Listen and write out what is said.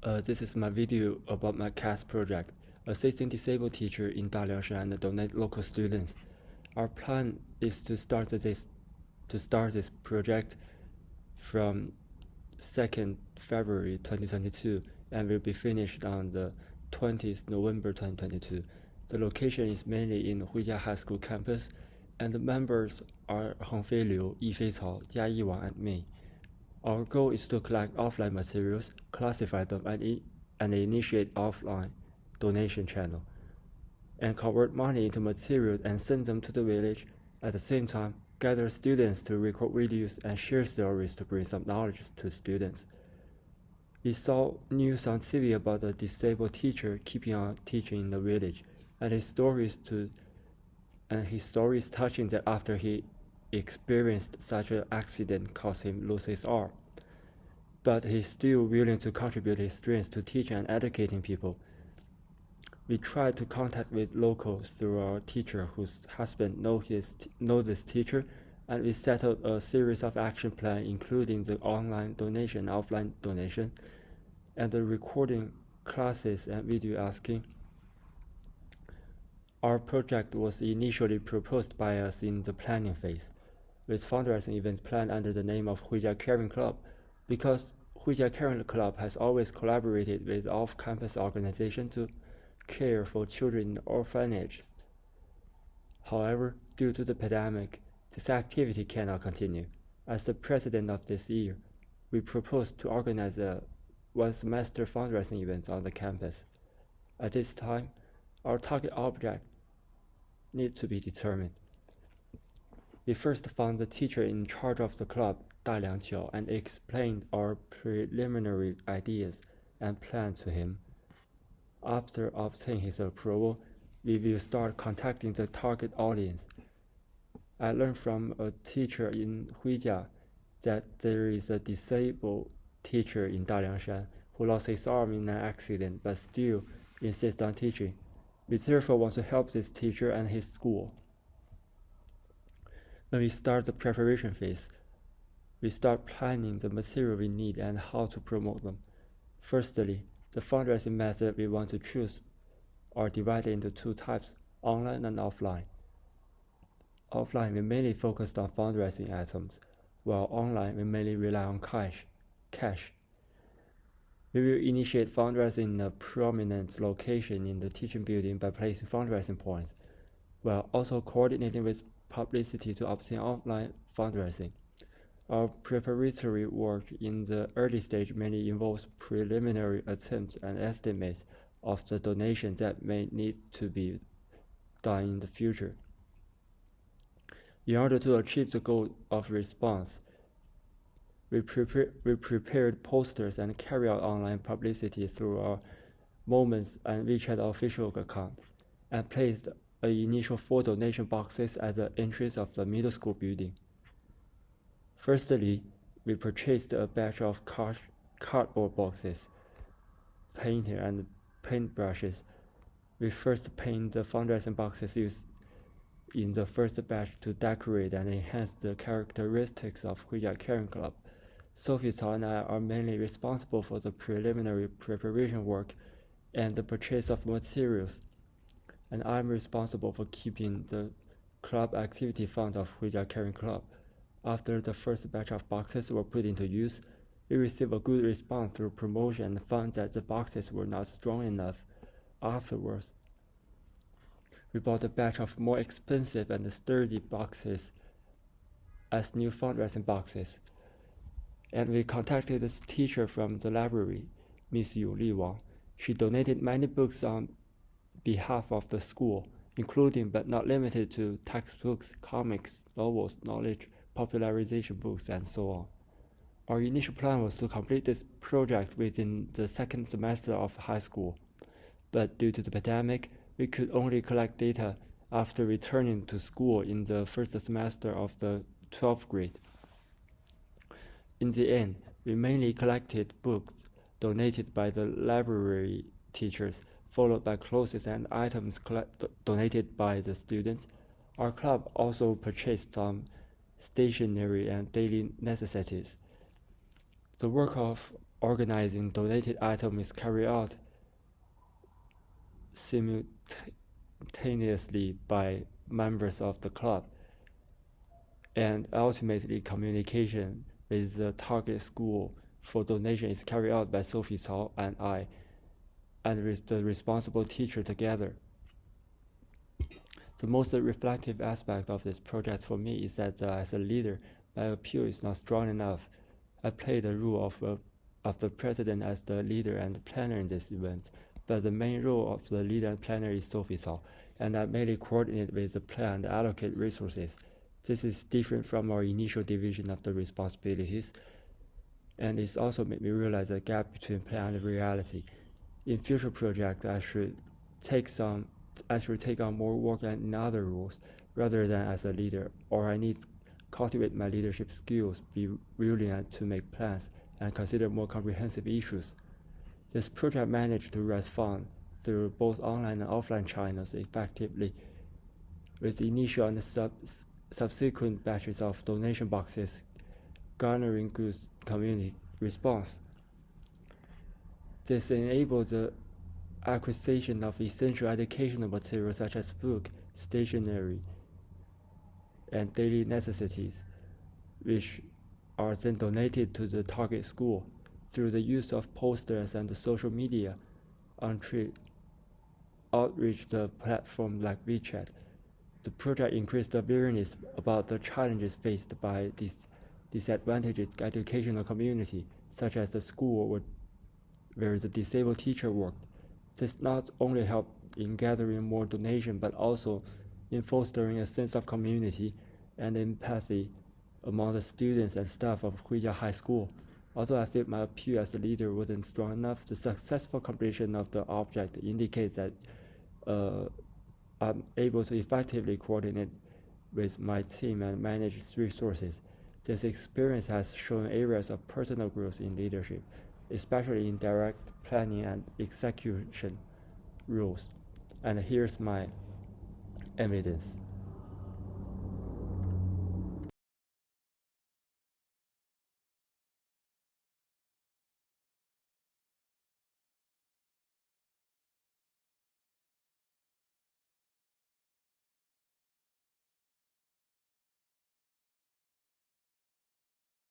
This is my video about my CAS project, assisting disabled teacher in Daliangshan and donate local students. Our plan is to start this project from 2nd February 2022 and will be finished on the 20th November 2022. The location is mainly in Huijia High School campus, and the members are Hengfei Liu, Yifei Cao, Jiayi Wang, and me. Our goal is to collect offline materials, classify them, and initiate offline donation channel, and convert money into material and send them to the village. At the same time, gather students to record videos and share stories to bring some knowledge to students. We saw news on TV about a disabled teacher keeping on teaching in the village, and his story is touching that after he experienced such an accident caused him lose his arm. But he's still willing to contribute his strengths to teaching and educating people. We tried to contact with locals through our teacher whose husband knows this teacher, and we settled a series of action plans including the online donation, offline donation, and the recording classes and video asking. Our project was initially proposed by us in the planning phase, with fundraising events planned under the name of Huijia Caring Club, because Huijia Caring Club has always collaborated with off-campus organizations to care for children in orphanages. However, due to the pandemic, this activity cannot continue. As the president of this year, we proposed to organize a one-semester fundraising event on the campus. At this time, our target object needs to be determined. We first found the teacher in charge of the club, Da Liangqiao, and explained our preliminary ideas and plan to him. After obtaining his approval, we will start contacting the target audience. I learned from a teacher in Huijia that there is a disabled teacher in Daliangshan who lost his arm in an accident but still insists on teaching. We therefore want to help this teacher and his school. When we start the preparation phase, we start planning the material we need and how to promote them. Firstly, the fundraising method we want to choose are divided into two types, online and offline. Offline, we mainly focused on fundraising items, while online, we mainly rely on cash. We will initiate fundraising in a prominent location in the teaching building by placing fundraising points, while also coordinating with publicity to obtain online fundraising. Our preparatory work in the early stage mainly involves preliminary attempts and estimates of the donation that may need to be done in the future. In order to achieve the goal of response, we prepared posters and carried out online publicity through our Moments and WeChat official account, and placed an initial 4 donation boxes at the entrance of the middle school building. Firstly, we purchased a batch of cardboard boxes, painter, and paintbrushes. We first paint the fundraising boxes used in the first batch to decorate and enhance the characteristics of Huijia Caring Club. Sophie Cao and I are mainly responsible for the preliminary preparation work and the purchase of materials, and I'm responsible for keeping the club activity fund of Huijia Caring Club. After the first batch of boxes were put into use, we received a good response through promotion and found that the boxes were not strong enough. Afterwards, we bought a batch of more expensive and sturdy boxes as new fundraising boxes, and we contacted the teacher from the library, Miss Li Wang. She donated many books on behalf of the school, including but not limited to textbooks, comics, novels, knowledge, popularization books, and so on. Our initial plan was to complete this project within the 2nd semester of high school, but due to the pandemic, we could only collect data after returning to school in the 1st semester of the 12th grade. In the end, we mainly collected books donated by the library teachers, followed by clothes and items donated by the students. Our club also purchased some stationery and daily necessities. The work of organizing donated items is carried out simultaneously by members of the club, and ultimately communication with the target school for donation is carried out by Sophie Cao and I, and with the responsible teacher together. The most reflective aspect of this project for me is that as a leader, my appeal is not strong enough. I play the role of the president as the leader and planner in this event, but the main role of the leader and planner is Sophie Cao, and I mainly coordinate with the plan and allocate resources. This is different from our initial division of the responsibilities, and it's also made me realize the gap between plan and reality. In future projects, I should take on more work and in other roles rather than as a leader, or I need to cultivate my leadership skills, be willing to make plans, and consider more comprehensive issues. This project managed to raise funds through both online and offline channels effectively, with initial and subsequent batches of donation boxes garnering good community response. This enabled the acquisition of essential educational materials such as books, stationery, and daily necessities, which are then donated to the target school through the use of posters and social media outreach the platform like WeChat. The project increased awareness about the challenges faced by this disadvantaged educational community, such as the school where the disabled teacher worked. This not only helped in gathering more donation, but also in fostering a sense of community and empathy among the students and staff of Huijia High School. Although I feel my appeal as a leader wasn't strong enough, the successful completion of the object indicates that I'm able to effectively coordinate with my team and manage resources. This experience has shown areas of personal growth in leadership, especially in direct planning and execution roles. And here's my evidence.